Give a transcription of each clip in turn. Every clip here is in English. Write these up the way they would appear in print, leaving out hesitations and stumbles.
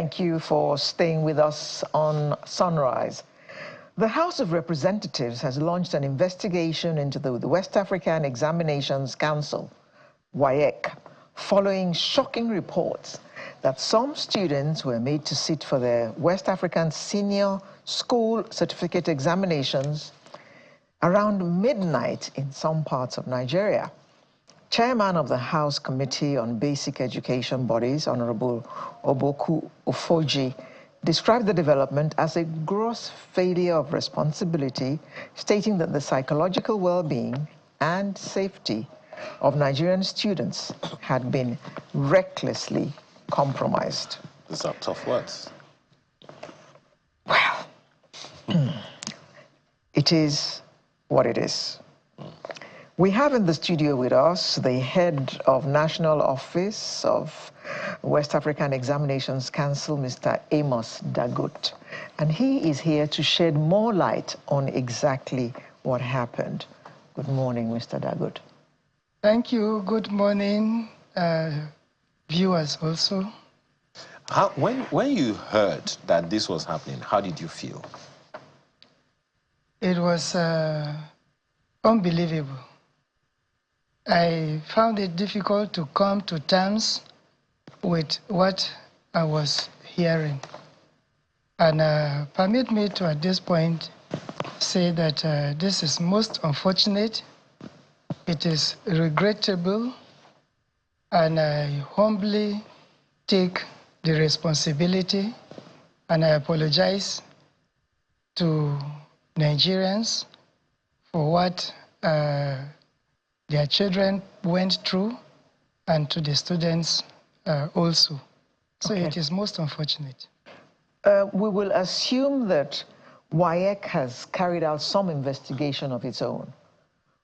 Thank you for staying with us on Sunrise. The House of Representatives has launched an investigation into the West African Examinations Council, WAEC, following shocking reports that some students were made to sit for their West African Senior School Certificate examinations around midnight in some parts of Nigeria. Chairman of the House Committee on Basic Education Bodies, Honorable Oboku Ofoji, described the development as a gross failure of responsibility, stating that the psychological well-being and safety of Nigerian students had been recklessly compromised. These are tough words. Well, it is what it is. We have in the studio with us the head of National Office of West African Examinations Council, Mr. Amos Dagut, and he is here to shed more light on exactly what happened. Good morning, Mr. Dagut. Thank you. Good morning, viewers also. When you heard that this was happening, how did you feel? It was unbelievable. I found it difficult to come to terms with what I was hearing. And permit me to, at this point, say that this is most unfortunate. It is regrettable, and I humbly take the responsibility, and I apologize to Nigerians for what their children went through, and to the students also. So okay. It is most unfortunate. We will assume that WAEC has carried out some investigation of its own.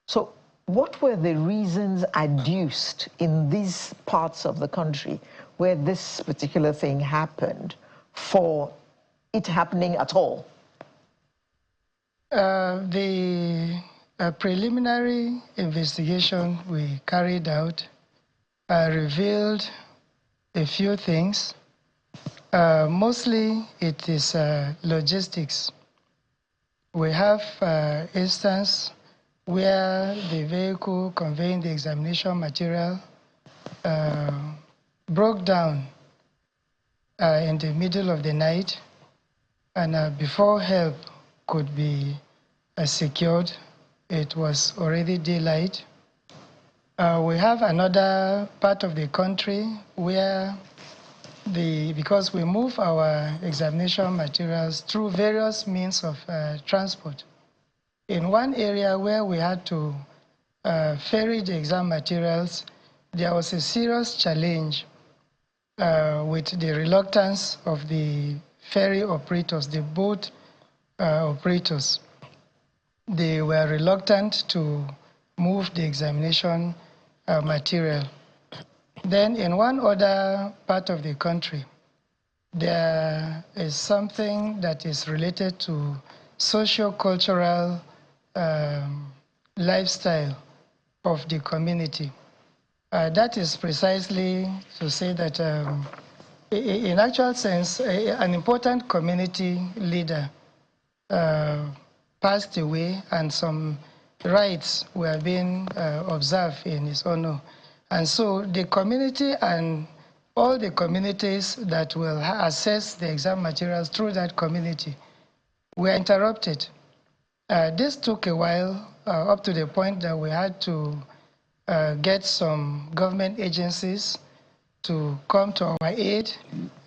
So what were the reasons adduced in these parts of the country where this particular thing happened for it happening at all? A preliminary investigation we carried out revealed a few things. Mostly it is logistics. We have instance where the vehicle conveying the examination material broke down in the middle of the night, and before help could be secured, it was already daylight. We have another part of the country where because we move our examination materials through various means of transport. In one area where we had to ferry the exam materials, there was a serious challenge with the reluctance of the ferry operators, the boat operators. They were reluctant to move the examination material. Then in one other part of the country, there is something that is related to socio-cultural lifestyle of the community. That is precisely to say that in actual sense, an important community leader passed away, and some rights were being observed in his honor. And so the community and all the communities that will assess the exam materials through that community were interrupted. This took a while, up to the point that we had to get some government agencies to come to our aid,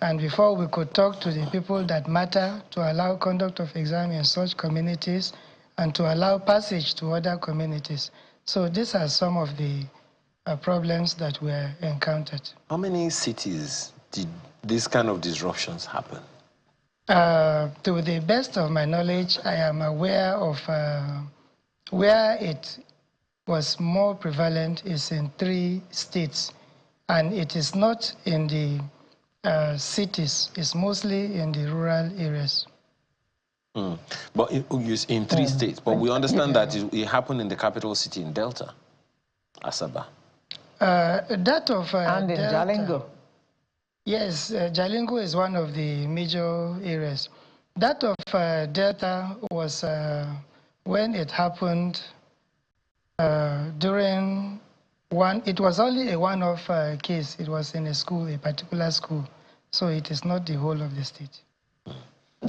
and before we could talk to the people that matter to allow conduct of exam in such communities and to allow passage to other communities. So these are some of the problems that were encountered. How many cities did these kind of disruptions happen? To the best of my knowledge, I am aware of where it was more prevalent is in 3 states. And it is not in the cities, it's mostly in the rural areas. But in 3 states, but we understand that it happened in the capital city in Delta, Asaba. That of and in Delta, Jalingo. Yes, Jalingo is one of the major areas. That of Delta was when it happened during it was only a one-off case. It was in a school, a particular school. So it is not the whole of the state.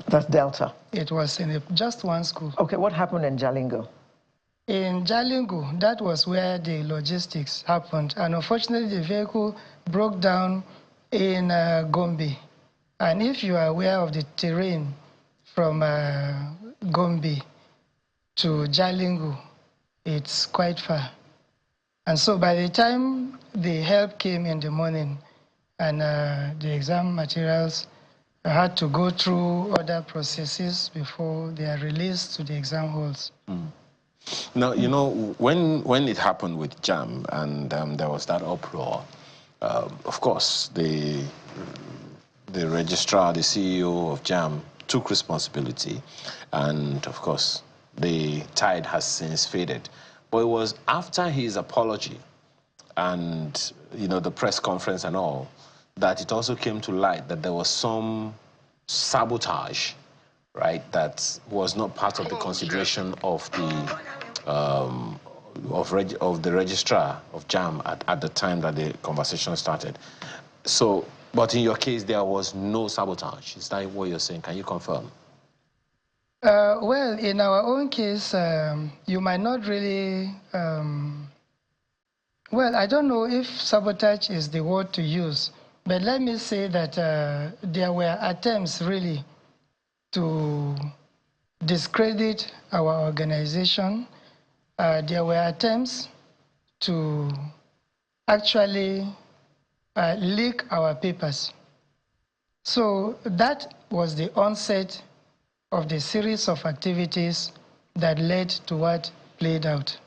That's Delta. It was in just one school. Okay, what happened in Jalingo? In Jalingo, that was where the logistics happened. And unfortunately, the vehicle broke down in Gombe. And if you are aware of the terrain from Gombe to Jalingo, it's quite far. And so by the time the help came in the morning and the exam materials had to go through other processes before they are released to the exam halls. Mm. Now, you know, when it happened with JAM and there was that uproar, of course, the registrar, the CEO of JAM took responsibility, and of course, the tide has since faded. But it was after his apology and, you know, the press conference and all, that it also came to light that there was some sabotage, right, that was not part of the consideration of the registrar of JAM at the time that the conversation started. So, but in your case, there was no sabotage. Is that what you're saying? Can you confirm? Well, in our own case, you might not really... well, I don't know if sabotage is the word to use, but let me say that there were attempts really to discredit our organization. There were attempts to actually leak our papers. So that was the onset of the series of activities that led to what played out.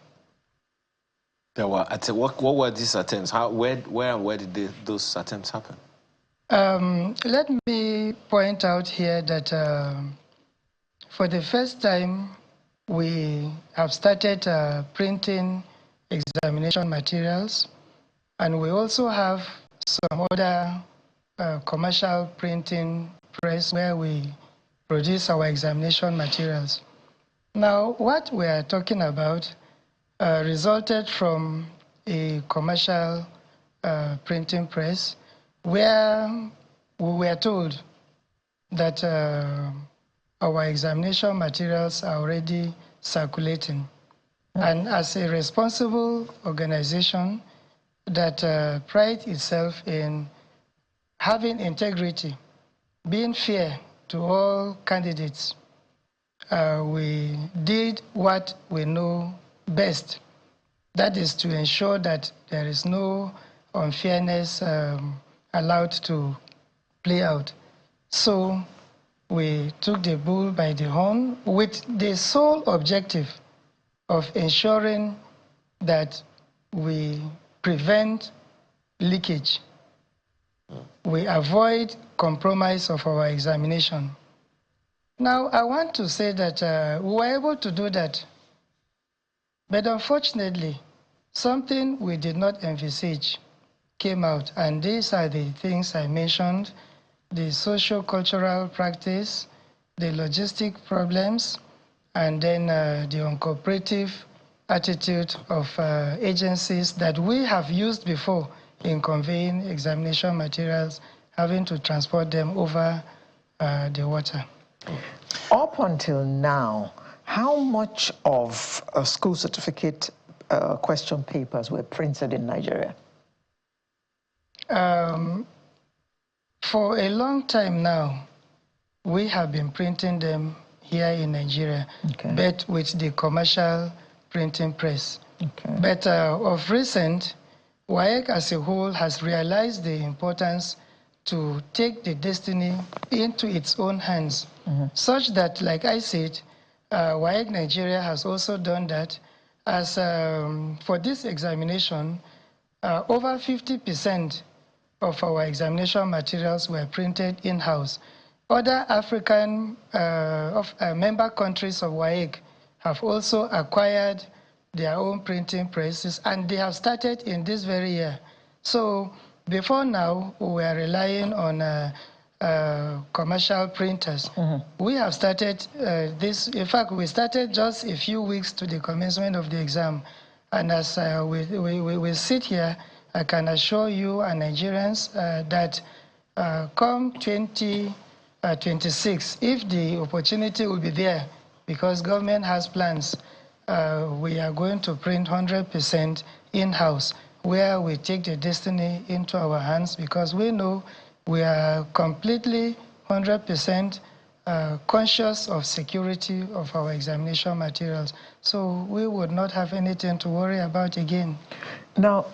There were what were these attempts? Where did those attempts happen? Let me point out here that for the first time, we have started printing examination materials, and we also have some other commercial printing press where we produce our examination materials. Now, what we are talking about resulted from a commercial printing press where we were told that our examination materials are already circulating. And as a responsible organization that prides itself in having integrity, being fair to all candidates, we did what we know best. That is to ensure that there is no unfairness allowed to play out. So we took the bull by the horn with the sole objective of ensuring that we prevent leakage. We avoid compromise of our examination. Now, I want to say that we were able to do that, but unfortunately, something we did not envisage came out, and these are the things I mentioned: the socio-cultural practice, the logistic problems, and then the uncooperative attitude of agencies that we have used before in conveying examination materials, having to transport them over the water. Up until now, how much of school certificate question papers were printed in Nigeria? For a long time now, we have been printing them here in Nigeria, but with the commercial printing press. But of recent, WAEC as a whole has realized the importance to take the destiny into its own hands, such that, like I said, WAEC Nigeria has also done that. As for this examination, over 50% of our examination materials were printed in-house. Other African member countries of WAEC have also acquired their own printing presses, and they have started in this very year. So before now, we are relying on commercial printers. We have started this. In fact, we started just a few weeks to the commencement of the exam. And as we sit here, I can assure you and Nigerians that come 2026, if the opportunity will be there, because government has plans, we are going to print 100% in-house, where we take the destiny into our hands, because we know we are completely 100% conscious of security of our examination materials. So we would not have anything to worry about again. Now,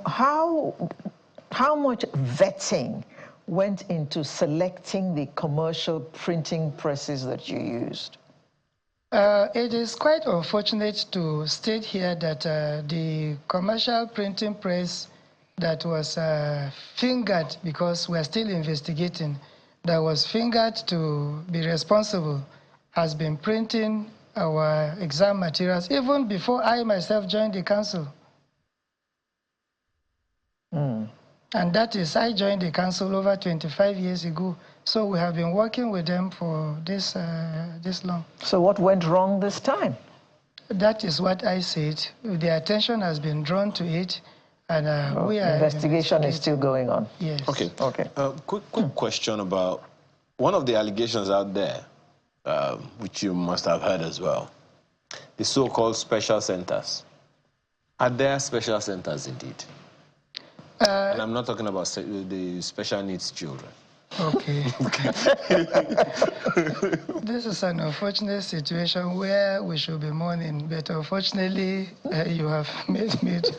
how much vetting went into selecting the commercial printing presses that you used? It is quite unfortunate to state here that the commercial printing press that was fingered, because we're still investigating, that was fingered to be responsible, has been printing our exam materials even before I myself joined the council. And that is, I joined the council over 25 years ago. So we have been working with them for this long. So what went wrong this time? That is what I said. The attention has been drawn to it, and we are investigation is still going on. Yes. Okay. Okay. Quick question about one of the allegations out there, which you must have heard as well, the so-called special centers. Are there special centers indeed? And I'm not talking about the special needs children. Okay. This is an unfortunate situation where we should be mourning, but unfortunately, you have made me to.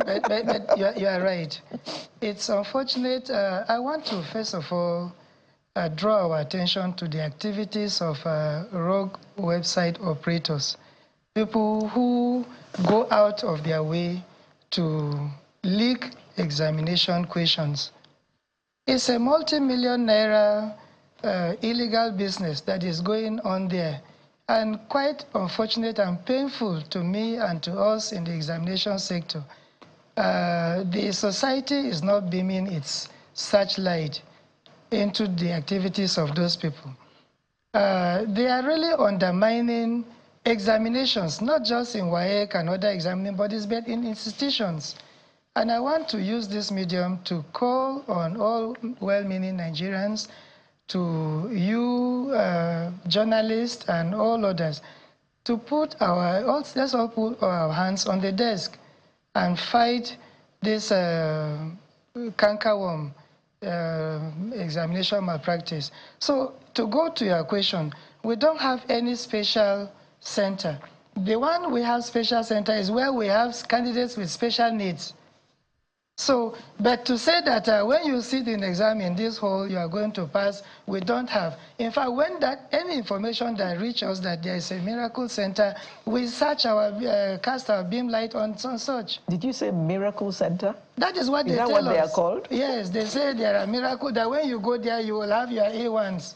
But you are right. It's unfortunate. I want to, first of all, draw our attention to the activities of rogue website operators, people who go out of their way to leak examination questions. It's a multi-million naira illegal business that is going on there, and quite unfortunate and painful to me and to us in the examination sector. The society is not beaming its searchlight into the activities of those people. They are really undermining examinations, not just in WAEC and other examining bodies, but in institutions. And I want to use this medium to call on all well-meaning Nigerians, to you journalists and all others, to put let's all put our hands on the desk and fight this cankerworm examination malpractice. So to go to your question, we don't have any special center. The one we have special center is where we have candidates with special needs. So, but to say that when you sit in exam in this hall, you are going to pass, we don't have. In fact, when any information that reaches us that there is a miracle center, we search cast our beam light on such. Did you say miracle center? That is what they tell us. Is that what they are called? Yes, they say there are miracles, that when you go there, you will have your A1s.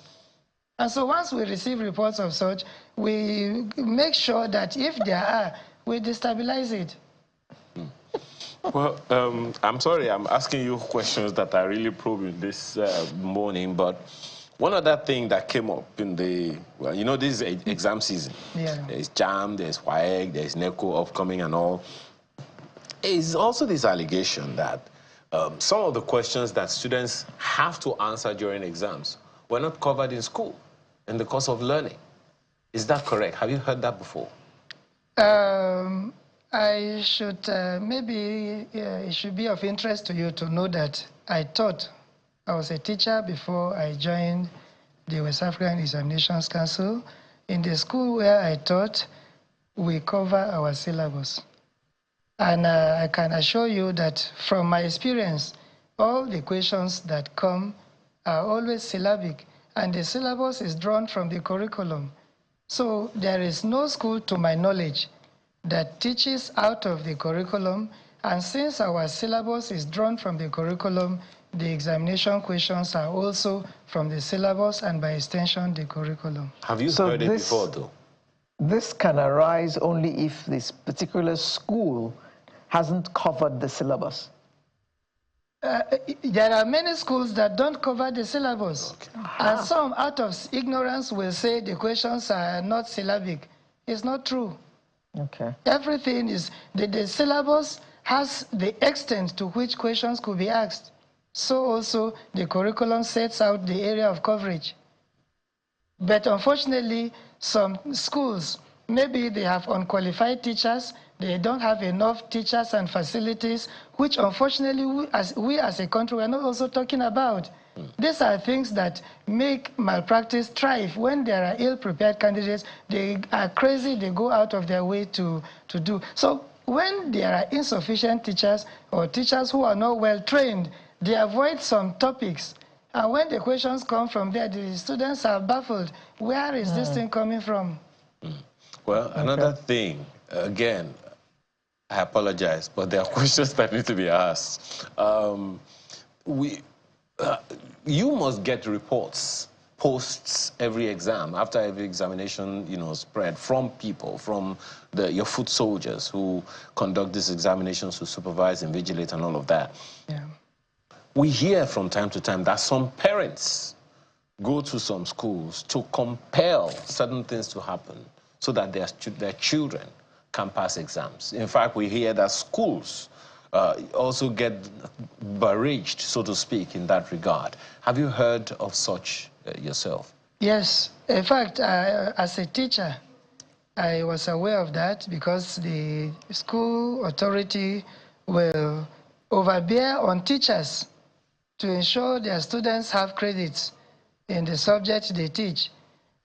And so once we receive reports of such, we make sure that if there are, we destabilize it. Well, I'm sorry, I'm asking you questions that are really probing this morning, but one other thing that came up in the, well, you know, this is exam season. Yeah. There's JAM, there's WAEC, there's NECO upcoming and all. Is also this allegation that some of the questions that students have to answer during exams were not covered in school in the course of learning. Is that correct? Have you heard that before? I should, maybe it should be of interest to you to know that I was a teacher before I joined the West African Examinations Council. In the school where I taught, we cover our syllabus. And I can assure you that from my experience, all the questions that come are always syllabic, and the syllabus is drawn from the curriculum. So there is no school, to my knowledge, that teaches out of the curriculum, and since our syllabus is drawn from the curriculum, the examination questions are also from the syllabus and by extension the curriculum. Have you heard it before though? This can arise only if this particular school hasn't covered the syllabus. there are many schools that don't cover the syllabus. Okay. And some, out of ignorance, will say the questions are not syllabic. It's not true. Okay. Everything is, the syllabus has the extent to which questions could be asked. So also, the curriculum sets out the area of coverage. But unfortunately, some schools, maybe they have unqualified teachers, they don't have enough teachers and facilities, which unfortunately we as a country are not also talking about. These are things that make malpractice thrive. When there are ill-prepared candidates, they are crazy, they go out of their way to do. So when there are insufficient teachers or teachers who are not well trained, they avoid some topics. And when the questions come from there, the students are baffled. Where is this thing coming from? Well, another thing, again, I apologize, but there are questions that need to be asked. You must get reports, posts every exam, after every examination, spread from people, from your foot soldiers who conduct these examinations, who supervise, invigilate, and all of that. Yeah. We hear from time to time that some parents go to some schools to compel certain things to happen so that their children can pass exams. In fact, we hear that schools also get barraged, so to speak, in that regard. Have you heard of such yourself? Yes. In fact, as a teacher, I was aware of that because the school authority will overbear on teachers to ensure their students have credits in the subject they teach.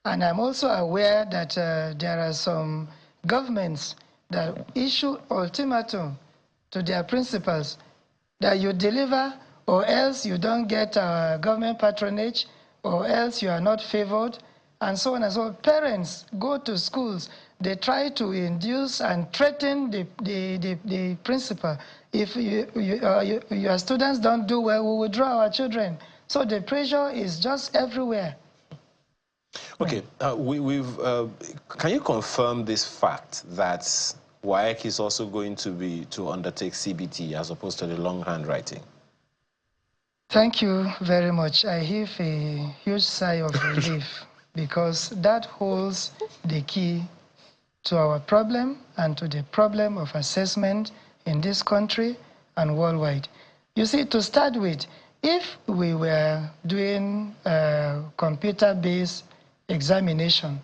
And I'm also aware that there are some governments that issue ultimatum to their principals that you deliver or else you don't get government patronage or else you are not favored, and so on and so on. Parents go to schools, they try to induce and threaten the principal. If your students don't do well, we will withdraw our children. So the pressure is just everywhere. Okay, can you confirm this fact that WAEC is also going to undertake CBT as opposed to the long handwriting? Thank you very much. I heave a huge sigh of relief because that holds the key to our problem and to the problem of assessment in this country and worldwide. You see, to start with, if we were doing computer-based examination,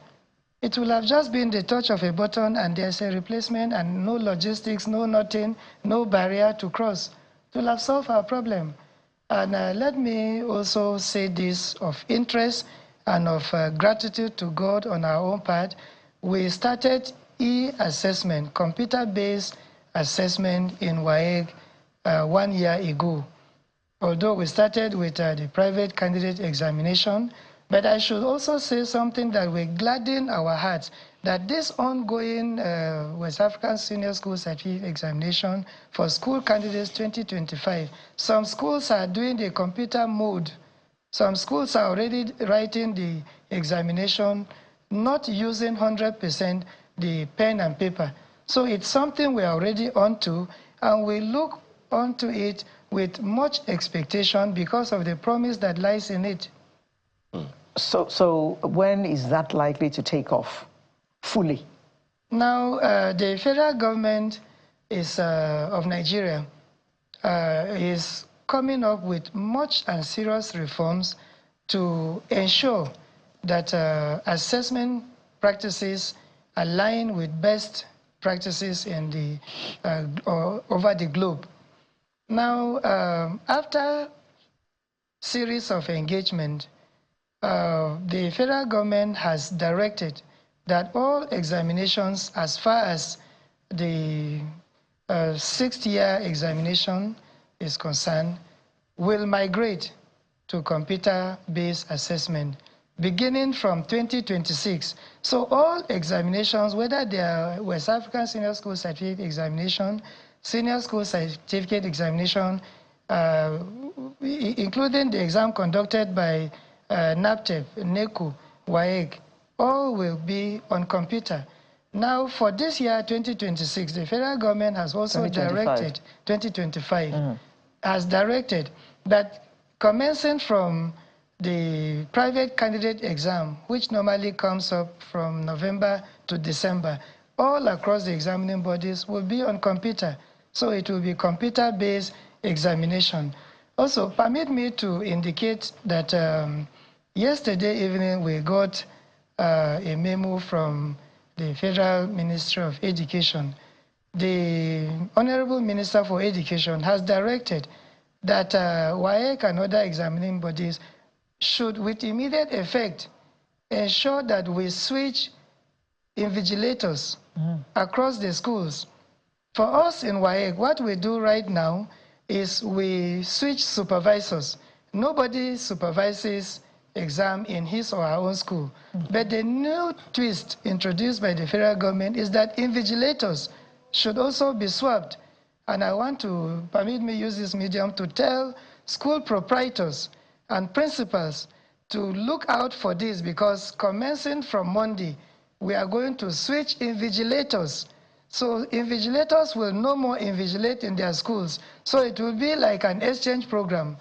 it will have just been the touch of a button and there's a replacement and no logistics, no nothing, no barrier to cross. It will have solved our problem. And let me also say this of interest and of gratitude to God on our own part. We started e-assessment, computer-based assessment in WAEC 1 year ago. Although we started with the private candidate examination, but I should also say something that will gladden our hearts, that this ongoing West African Senior School Certificate Examination for school candidates 2025, some schools are doing the computer mode. Some schools are already writing the examination, not using 100% the pen and paper. So it's something we're already onto, and we look onto it with much expectation because of the promise that lies in it. So when is that likely to take off fully? Now, the federal government of Nigeria is coming up with much and serious reforms to ensure that assessment practices align with best practices in over the globe. Now, after series of engagement, the federal government has directed that all examinations as far as the 6th year examination is concerned will migrate to computer-based assessment beginning from 2026. So all examinations, whether they are West African Senior School Certificate Examination, Senior School Certificate Examination, including the exam conducted by NAPTEP, NECU, WAEC, all will be on computer. Now, for this year, 2026, the federal government has also directed, 2025, has directed that commencing from the private candidate exam, which normally comes up from November to December, all across the examining bodies will be on computer. So it will be computer-based examination. Also, permit me to indicate that yesterday evening we got a memo from the Federal Ministry of Education. The Honorable Minister for Education has directed that WAEC and other examining bodies should, with immediate effect, ensure that we switch invigilators across the schools. For us in WAEC, what we do right now is we switch supervisors. Nobody supervises exam in his or her own school. But the new twist introduced by the federal government is that invigilators should also be swapped. And I want to, permit me use this medium to tell school proprietors and principals to look out for this, because commencing from Monday, we are going to switch invigilators. So invigilators will no more invigilate in their schools. So it will be like an exchange program.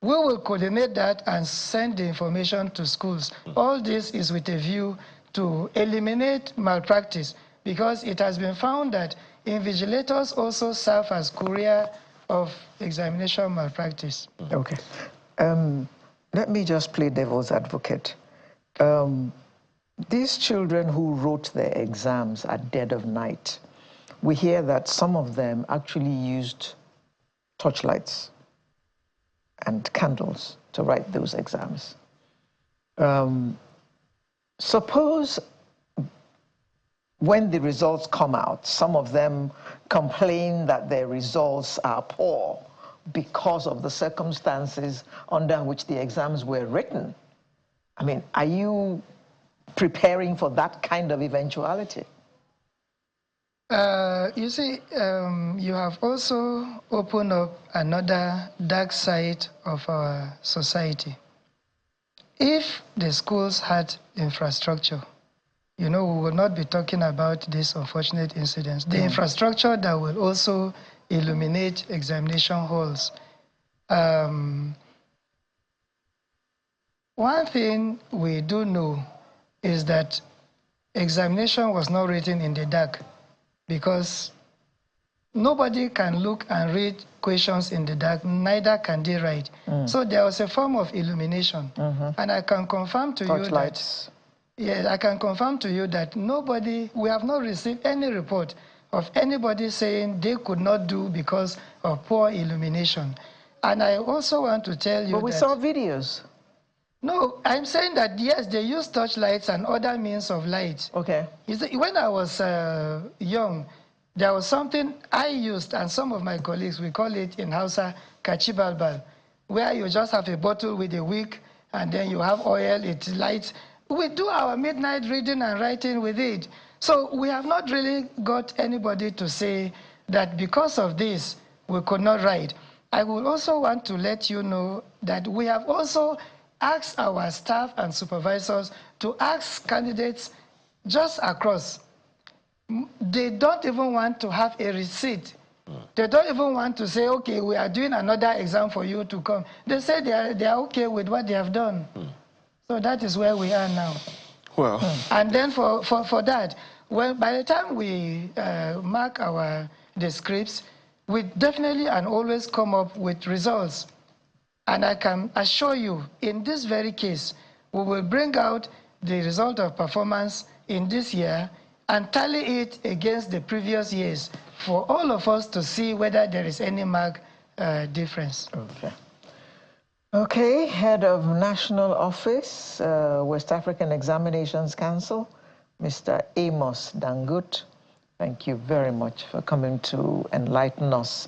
We will coordinate that and send the information to schools. All this is with a view to eliminate malpractice, because it has been found that invigilators also serve as courier of examination malpractice. Okay. Let me just play devil's advocate. These children who wrote their exams at dead of night, we hear that some of them actually used torchlights and candles to write those exams. Suppose when the results come out, some of them complain that their results are poor because of the circumstances under which the exams were written. I mean, are you preparing for that kind of eventuality? You see, you have also opened up another dark side of our society. If the schools had infrastructure, you know, we will not be talking about these unfortunate incidents. The infrastructure that will also illuminate examination halls. One thing we do know is that examination was not written in the dark, because nobody can look and read questions in the dark, neither can they write. So there was a form of illumination. And I can confirm to you that, yeah, I can confirm to you that we have not received any report of anybody saying they could not do because of poor illumination. And I also want to tell you but we saw videos. No, I'm saying that, yes, they use torchlights and other means of light. Okay. You see, when I was young, there was something I used, and some of my colleagues, we call it in Hausa, kachibalbal, where you just have a bottle with a wick, and then you have oil, it lights. We do our midnight reading and writing with it. So we have not really got anybody to say that because of this, we could not write. I would also want to let you know that we have also asked our staff and supervisors to ask candidates just across. They don't even want to have a receipt. They don't even want to say, okay, we are doing another exam for you to come. They say they are okay with what they have done. So that is where we are now. Well. And then for that, well, by the time we mark the scripts, we definitely and always come up with results. And I can assure you, in this very case, we will bring out the result of performance in this year and tally it against the previous years for all of us to see whether there is any mark difference. Okay. Okay, Head of National Office, West African Examinations Council, Mr. Amos Dangut. Thank you very much for coming to enlighten us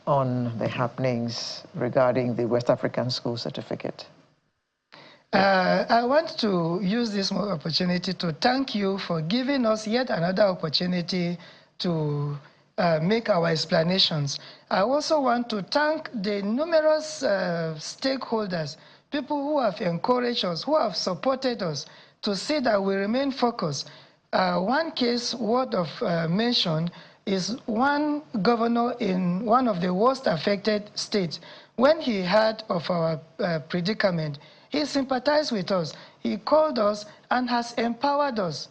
on the happenings regarding the West African School Certificate. I want to use this opportunity to thank you for giving us yet another opportunity to make our explanations. I also want to thank the numerous stakeholders, people who have encouraged us, who have supported us to see that we remain focused. One case word of mention is one governor in one of the worst affected states. When he heard of our predicament, he sympathized with us. He called us and has empowered us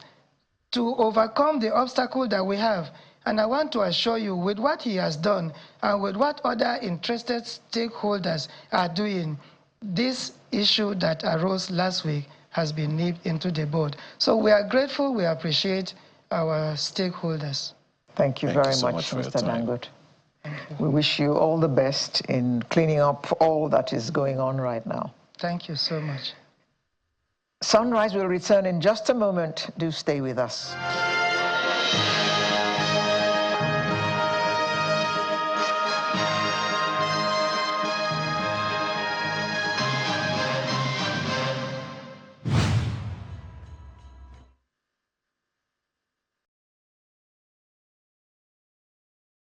to overcome the obstacle that we have. And I want to assure you, with what he has done and with what other interested stakeholders are doing, this issue that arose last week has been nipped into the bud. So we are grateful, we appreciate our stakeholders. Thank you very much, Mr. Dangote. We wish you all the best in cleaning up all that is going on right now. Thank you so much. Sunrise will return in just a moment. Do stay with us.